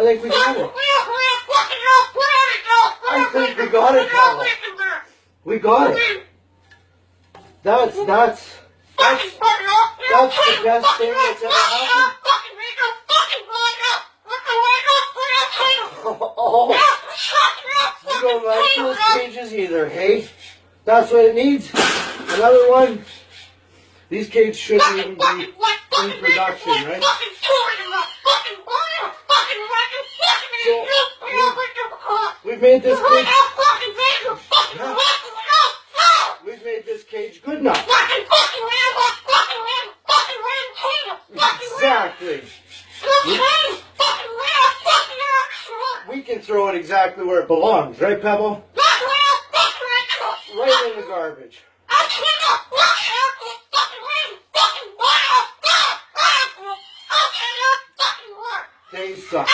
think we got it. I think we got it, Pebble. We got it. That's the best thing that's ever happened. Oh, you don't like those cages either, hey? That's what it needs. Another one. These cages shouldn't even be in production, right? So, we've made this cage. We've made this cage good enough. Exactly. We can throw it exactly where it belongs, right, Pebble? Right in the garbage. They suck.